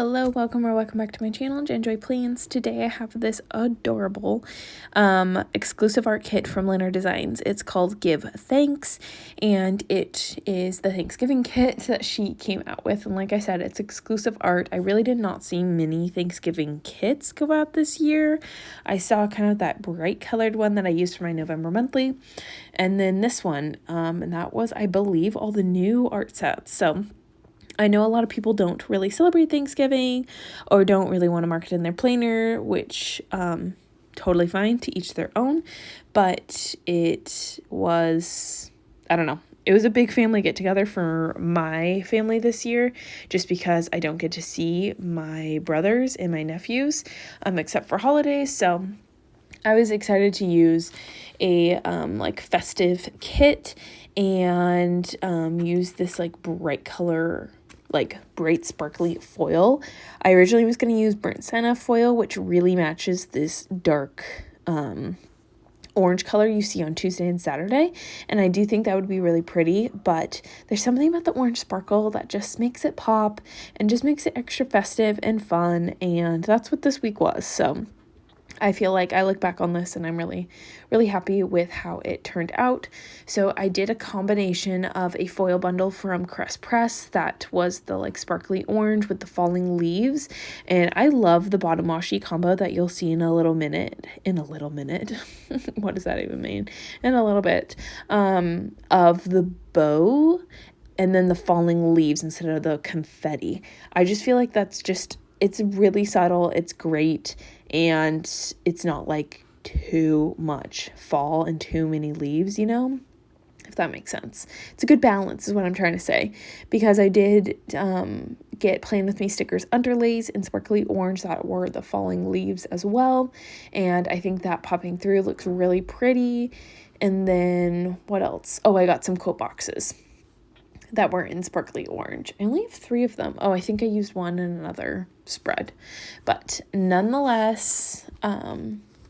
Hello, welcome back to my channel, Enjoy Plans. Today I have this adorable exclusive art kit from Lynner Designs. It's called Give Thanks, and it is the Thanksgiving kit that she came out with. And like I said, it's exclusive art. I really did not see many Thanksgiving kits go out this year. I saw kind of that bright colored one that I used for my November monthly, and then this one, and that was, I believe, all the new art sets. So I know a lot of people don't really celebrate Thanksgiving or don't really want to mark it in their planner, which totally fine, to each their own. But it was, I don't know, it was a big family get together for my family this year, just because I don't get to see my brothers and my nephews except for holidays. So I was excited to use a like festive kit and use this like bright color, like bright sparkly foil. I originally was going to use burnt sienna foil, which really matches this dark orange color you see on Tuesday and Saturday, and I do think that would be really pretty, but there's something about the orange sparkle that just makes it pop and just makes it extra festive and fun, and that's what this week was. So I feel like I look back on this and I'm really, really happy with how it turned out. So I did a combination of a foil bundle from Cress Press that was the like sparkly orange with the falling leaves. And I love the bottom washi combo that you'll see in a little minute. What does that even mean? In a little bit, of the bow and then the falling leaves instead of the confetti. I just feel like it's really subtle, it's great, and it's not like too much fall and too many leaves, if that makes sense. It's a good balance is what I'm trying to say, because I did get Plan With Me stickers underlays in sparkly orange that were the falling leaves as well, and I think that popping through looks really pretty. And then what else? Oh, I got some quote boxes that were in sparkly orange. I only have 3 of them. Oh, I think I used one in another spread. But nonetheless,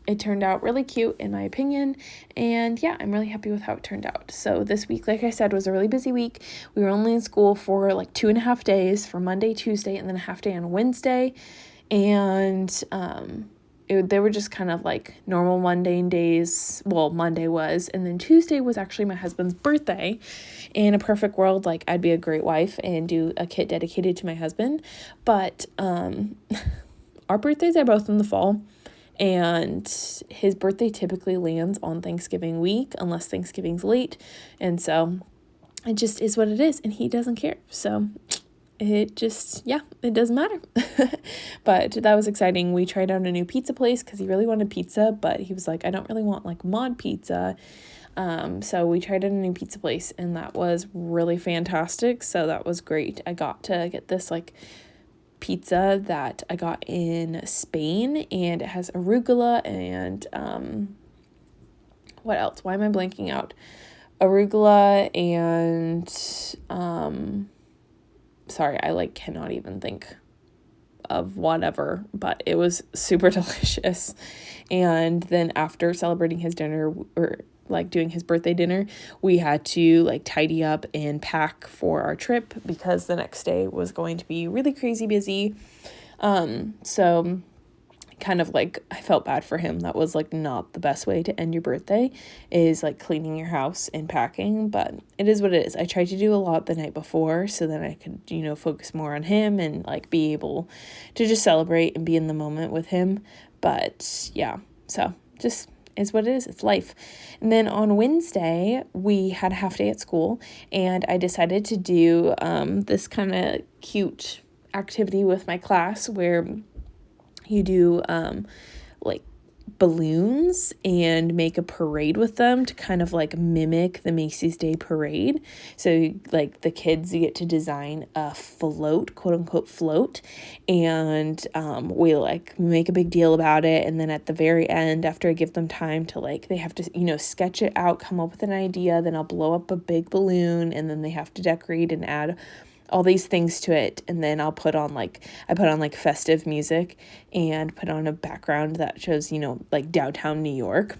it turned out really cute in my opinion. And yeah, I'm really happy with how it turned out. So this week, like I said, was a really busy week. We were only in school for like 2.5 days, for Monday, Tuesday, and then a half day on Wednesday. And they were just kind of like normal mundane days. Well, Monday was, and then Tuesday was actually my husband's birthday. In a perfect world, like, I'd be a great wife and do a kit dedicated to my husband, but our birthdays are both in the fall, and his birthday typically lands on Thanksgiving week unless Thanksgiving's late, and so it just is what it is, and he doesn't care. So it doesn't matter. But that was exciting. We tried out a new pizza place because he really wanted pizza, but he was like, I don't really want like mod pizza. So we tried out a new pizza place, and that was really fantastic. So that was great. I got to get this like pizza that I got in Spain, and it has arugula and what else? Why am I blanking out? Arugula and sorry, I like cannot even think of whatever, but it was super delicious. And then after celebrating his dinner, or like doing his birthday dinner, we had to like tidy up and pack for our trip because the next day was going to be really crazy busy. So kind of like I felt bad for him. That was like not the best way to end your birthday, is like cleaning your house and packing, but it is what it is. I tried to do a lot the night before so then I could, focus more on him and like be able to just celebrate and be in the moment with him. But yeah, so just is what it is. It's life. And then on Wednesday, we had a half day at school, and I decided to do this kind of cute activity with my class where you do like balloons and make a parade with them to kind of like mimic the Macy's Day Parade. So like the kids get to design a float, quote unquote float, and we like make a big deal about it. And then at the very end, after I give them time to like, they have to sketch it out, come up with an idea, then I'll blow up a big balloon, and then they have to decorate and add all these things to it, and then I put on like festive music and put on a background that shows like downtown New York.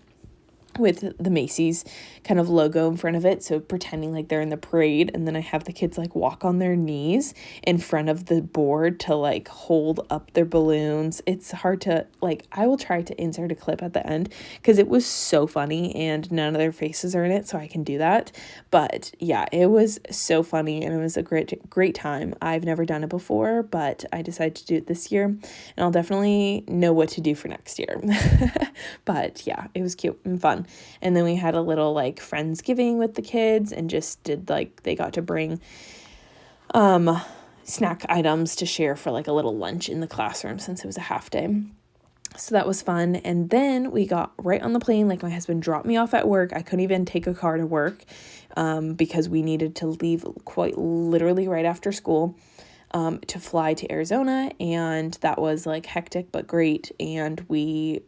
with the Macy's kind of logo in front of it, so pretending like they're in the parade, and then I have the kids like walk on their knees in front of the board to like hold up their balloons. It's hard to like, I will try to insert a clip at the end because it was so funny and none of their faces are in it, so I can do that. But yeah, it was so funny and it was a great time. I've never done it before, but I decided to do it this year, and I'll definitely know what to do for next year. But yeah, it was cute and fun. And then we had a little like Friendsgiving with the kids and just did like, they got to bring snack items to share for like a little lunch in the classroom since it was a half day. So that was fun. And then we got right on the plane. Like my husband dropped me off at work. I couldn't even take a car to work because we needed to leave quite literally right after school to fly to Arizona, and that was like hectic but great. And we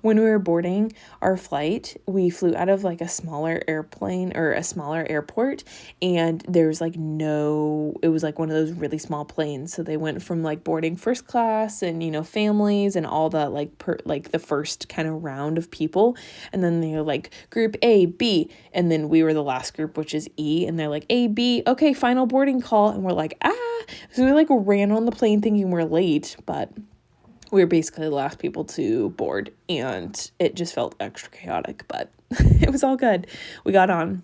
when we were boarding our flight, we flew out of like a smaller airplane or a smaller airport, and there's like it was like one of those really small planes, so they went from like boarding first class and families and all that like the first kind of round of people, and then they're like group A, B, and then we were the last group, which is E, and they're like A, B, okay, final boarding call, and we're like so we like ran on the plane thinking we're late, but we were basically the last people to board, and it just felt extra chaotic, but it was all good. We got on.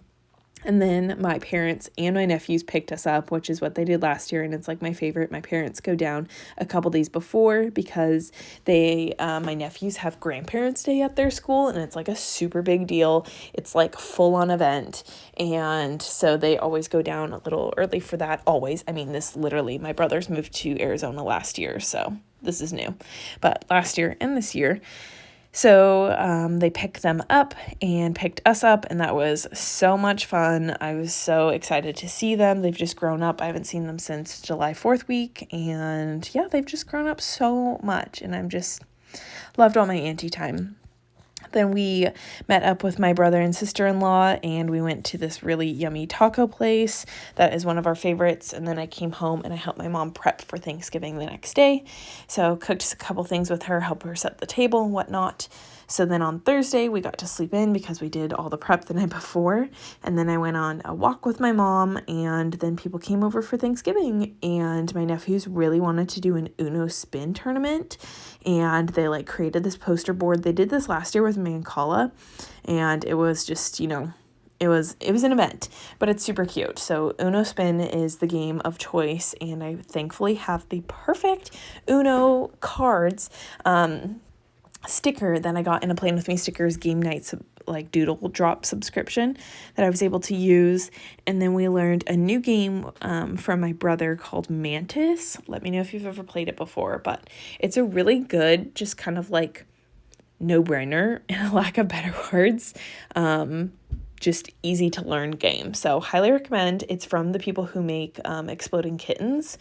And then my parents and my nephews picked us up, which is what they did last year. And it's like my favorite. My parents go down a couple days before because my nephews have Grandparents' Day at their school. And it's like a super big deal. It's like full on event. And so they always go down a little early for that. Always. I mean, this literally, my brothers moved to Arizona last year. So this is new. But last year and this year. So they picked them up and picked us up, and that was so much fun. I was so excited to see them. They've just grown up. I haven't seen them since July 4th week, and yeah, they've just grown up so much, and I'm just loved all my auntie time. Then we met up with my brother and sister-in-law, and we went to this really yummy taco place that is one of our favorites. And then I came home and I helped my mom prep for Thanksgiving the next day. So cooked a couple things with her, helped her set the table and whatnot. So then on Thursday, we got to sleep in because we did all the prep the night before. And then I went on a walk with my mom, and then people came over for Thanksgiving, and my nephews really wanted to do an Uno spin tournament, and they like created this poster board. They did this last year with Mancala, and it was just, it was an event, but it's super cute. So Uno Spin is the game of choice, and I thankfully have the perfect Uno cards sticker that I got in a Playing With Me Stickers game night like doodle drop subscription that I was able to use. And then we learned a new game from my brother called Mantis. Let me know if you've ever played it before, but it's a really good, just kind of like no-brainer, in a lack of better words, just easy to learn game. So highly recommend. It's from the people who make Exploding Kittens,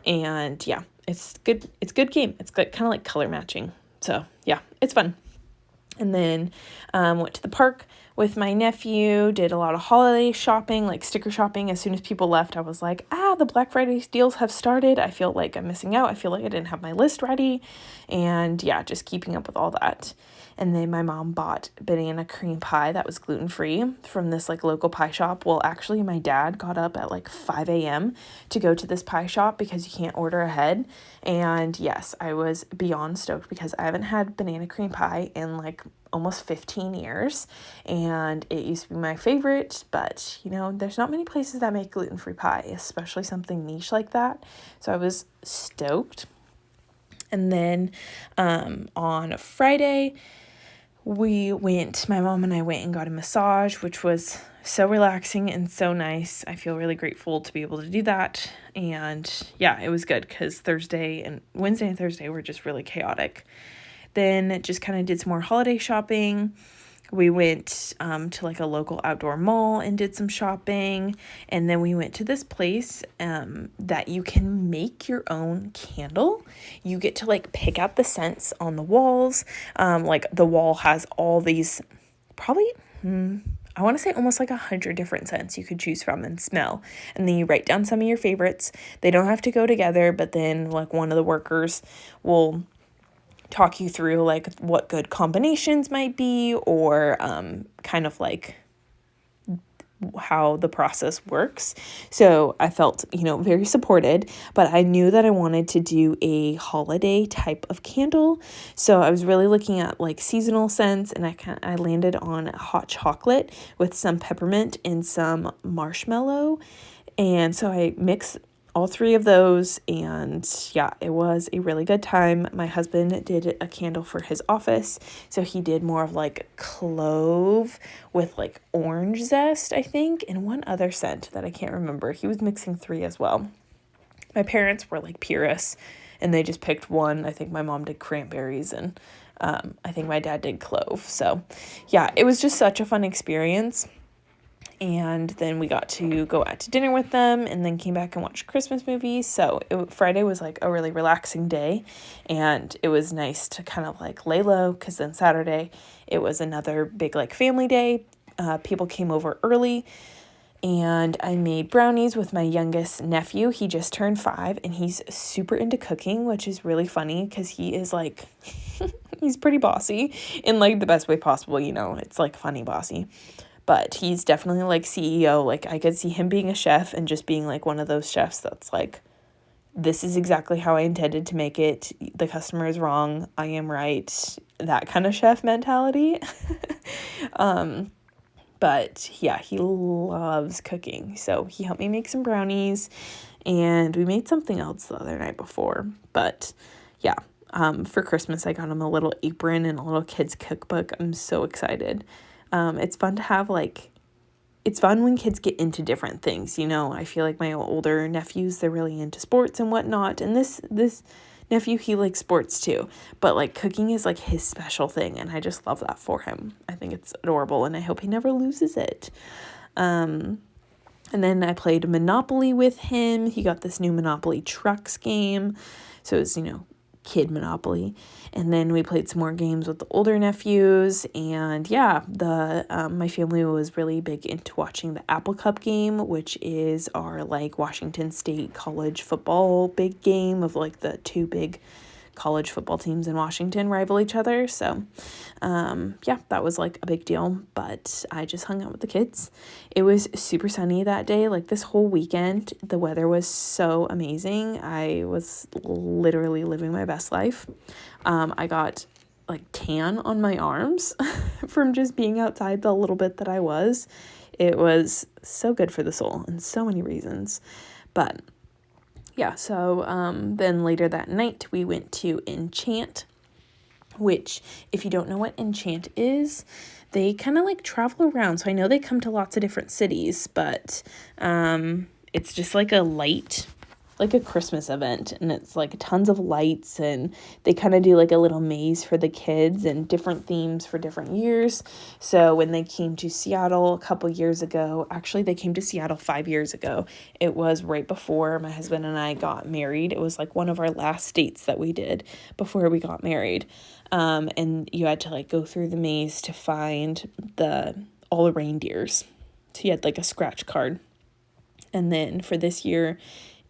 and yeah, it's good. It's a good game. It's good, kind of like color matching. So yeah, it's fun. And then went to the park with my nephew, did a lot of holiday shopping, like sticker shopping. As soon as people left, I was like, the Black Friday deals have started. I feel like I'm missing out. I feel like I didn't have my list ready. And yeah, just keeping up with all that. And then my mom bought banana cream pie that was gluten-free from this like local pie shop. Well, actually my dad got up at like 5 a.m. to go to this pie shop because you can't order ahead. And yes, I was beyond stoked because I haven't had banana cream pie in like almost 15 years, and it used to be my favorite, but there's not many places that make gluten-free pie, especially something niche like that. So I was stoked. And then on Friday, my mom and I went and got a massage, which was so relaxing and so nice. I feel really grateful to be able to do that. And yeah, it was good because Wednesday and Thursday were just really chaotic. Then just kind of did some more holiday shopping. We went to like a local outdoor mall and did some shopping. And then we went to this place that you can make your own candle. You get to like pick out the scents on the walls. Like the wall has all these probably, I want to say almost like 100 different scents you could choose from and smell. And then you write down some of your favorites. They don't have to go together, but then like one of the workers will talk you through like what good combinations might be, or kind of like how the process works. So I felt, very supported, but I knew that I wanted to do a holiday type of candle. So I was really looking at like seasonal scents, and I landed on hot chocolate with some peppermint and some marshmallow. And so I mixed all three of those, and yeah, it was a really good time. My husband did a candle for his office, so he did more of like clove with like orange zest, I think, and one other scent that I can't remember. He was mixing three as well. My parents were like purists, and they just picked one. I think my mom did cranberries, and I think my dad did clove. So yeah, it was just such a fun experience. And then we got to go out to dinner with them, and then came back and watched Christmas movies. So Friday was like a really relaxing day, and it was nice to kind of like lay low, because then Saturday it was another big like family day. People came over early, and I made brownies with my youngest nephew. He just turned 5, and he's super into cooking, which is really funny because he is like, he's pretty bossy in like the best way possible. It's like funny bossy. But he's definitely like CEO. Like I could see him being a chef and just being like one of those chefs that's like, this is exactly how I intended to make it. The customer is wrong. I am right. That kind of chef mentality. But yeah, he loves cooking. So he helped me make some brownies, and we made something else the other night before. But yeah, for Christmas, I got him a little apron and a little kid's cookbook. I'm so excited. It's fun to have it's fun when kids get into different things. I feel like my older nephews, they're really into sports and whatnot. And this nephew, he likes sports too, but like cooking is like his special thing. And I just love that for him. I think it's adorable, and I hope he never loses it. And then I played Monopoly with him. He got this new Monopoly Trucks game. So it was, kid Monopoly. And then we played some more games with the older nephews, and yeah, my family was really big into watching the Apple Cup game, which is our like Washington State college football big game of like the two big college football teams in Washington rival each other. So yeah, that was like a big deal. But I just hung out with the kids. It was super sunny that day. Like this whole weekend, the weather was so amazing. I was literally living my best life. I got like tan on my arms from just being outside the little bit that I was. It was so good for the soul in so many reasons. But yeah, so then later that night we went to Enchant, which, if you don't know what Enchant is, they kind of like travel around. So I know they come to lots of different cities, but it's just like like a Christmas event, and it's like tons of lights, and they kind of do like a little maze for the kids and different themes for different years. So when they came to Seattle a couple years ago, actually they came to Seattle 5 years ago. It was right before my husband and I got married. It was like one of our last dates that we did before we got married. And you had to like go through the maze to find all the reindeers. So you had like a scratch card. And then for this year,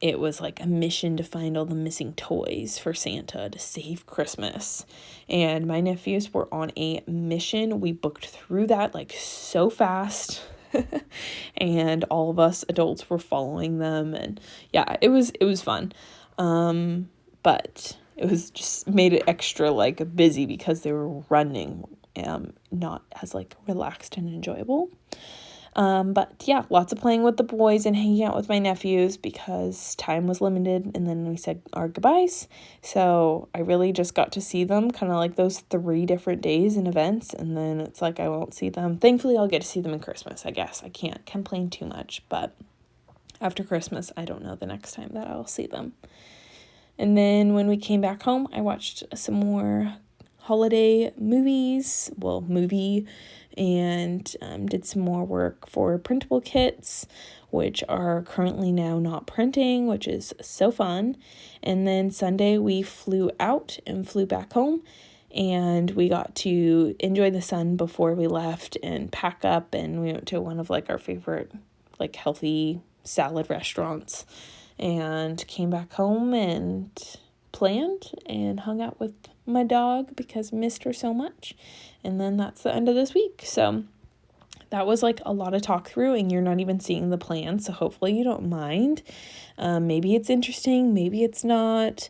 it was like a mission to find all the missing toys for Santa to save Christmas. And my nephews were on a mission. We booked through that like so fast. And all of us adults were following them. And yeah, it was fun. But it was just made it extra like busy because they were running, not as like relaxed and enjoyable. But yeah, lots of playing with the boys and hanging out with my nephews because time was limited, and then we said our goodbyes. So I really just got to see them kind of like those 3 different days and events, and then it's like I won't see them. Thankfully, I'll get to see them in Christmas, I guess. I can't complain too much, but after Christmas, I don't know the next time that I'll see them. And then when we came back home, I watched some more holiday movies, and did some more work for printable kits, which are currently now not printing, which is so fun. And then Sunday we flew out and flew back home, and we got to enjoy the sun before we left and pack up, and we went to one of like our favorite like healthy salad restaurants and came back home and planned and hung out with my dog because I missed her so much. And then that's the end of this week. So that was like a lot of talk through, and you're not even seeing the plan, so hopefully you don't mind. Maybe it's interesting, maybe it's not.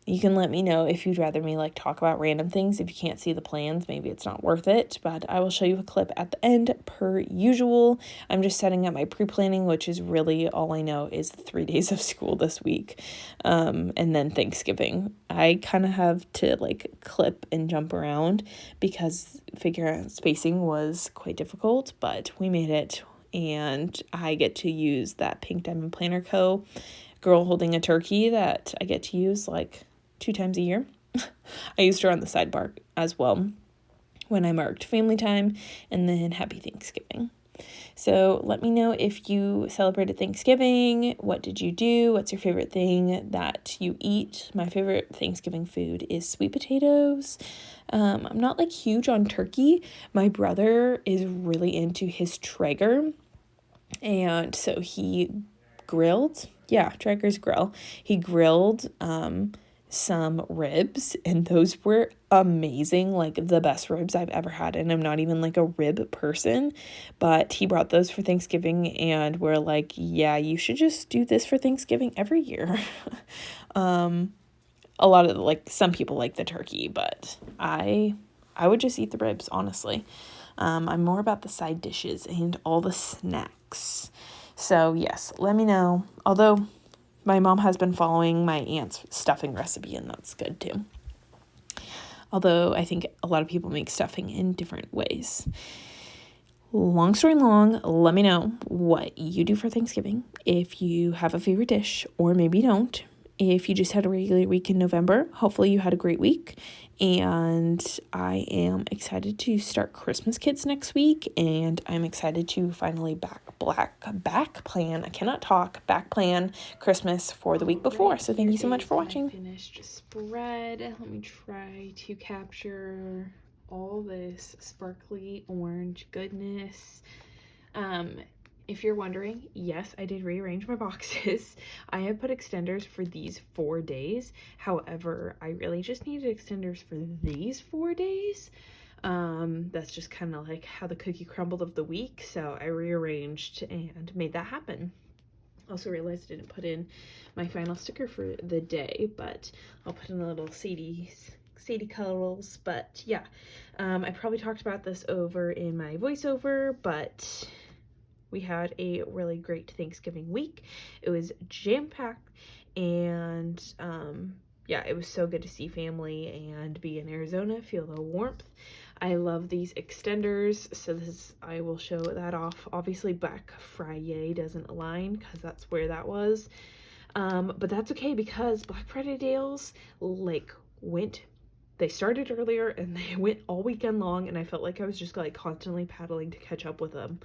You can let me know if you'd rather me like talk about random things. If you can't see the plans, maybe it's not worth it, but I will show you a clip at the end per usual. I'm just setting up my pre-planning, which is really all I know is the 3 days of school this week, and then Thanksgiving. I kind of have to like clip and jump around because figuring out spacing was quite difficult, but we made it, and I get to use that Pink Diamond Planner Co. girl holding a turkey that I get to use like 2 times a year. I used her on the sidebar as well when I marked family time and then happy Thanksgiving. So let me know if you celebrated Thanksgiving. What did you do? What's your favorite thing that you eat? My favorite Thanksgiving food is sweet potatoes. I'm not like huge on turkey. My brother is really into his Traeger, and so he grilled. Yeah, Traeger's grill. He grilled some ribs, and those were amazing, like the best ribs I've ever had. And I'm not even like a rib person, but he brought those for Thanksgiving, and we're like, yeah, you should just do this for Thanksgiving every year. A lot of like some people like the turkey, but I would just eat the ribs, honestly. I'm more about the side dishes and all the snacks. So yes, let me know. Although my mom has been following my aunt's stuffing recipe, and that's good too. Although I think a lot of people make stuffing in different ways. Long story long, let me know what you do for Thanksgiving. If you have a favorite dish, or maybe you don't. If you just had a regular week in November, hopefully you had a great week. And I am excited to start Christmas Kits next week, and I'm excited to finally back plan Christmas for the week before. So thank you so much for watching. Finished spread. Let me try to capture all this sparkly orange goodness. If you're wondering, yes, I did rearrange my boxes. I have put extenders for these 4 days. However, I really just needed extenders for these 4 days. That's just kind of like how the cookie crumbled of the week. So I rearranged and made that happen. Also realized I didn't put in my final sticker for the day, but I'll put in a little Sadie colors. But yeah, I probably talked about this over in my voiceover, but we had a really great Thanksgiving week. It was jam-packed, and yeah, it was so good to see family and be in Arizona, feel the warmth. I love these extenders, so I will show that off. Obviously, Black Friday doesn't align because that's where that was, but that's okay because Black Friday deals they started earlier and they went all weekend long, and I felt like I was just like constantly paddling to catch up with them.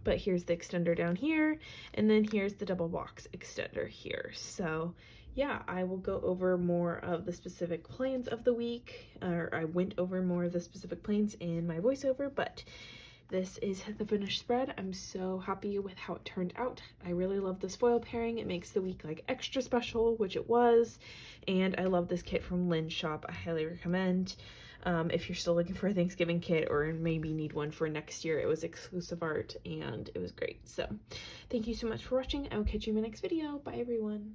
But here's the extender down here, and then here's the double box extender here. So yeah, I will go over more of the specific plans of the week, or I went over more of the specific plans in my voiceover, but this is the finished spread. I'm so happy with how it turned out. I really love this foil pairing. It makes the week like extra special, which it was. And I love this kit from Lynn's shop. I highly recommend. If you're still looking for a Thanksgiving kit, or maybe need one for next year, it was exclusive art and it was great. So thank you so much for watching. I will catch you in my next video. Bye everyone.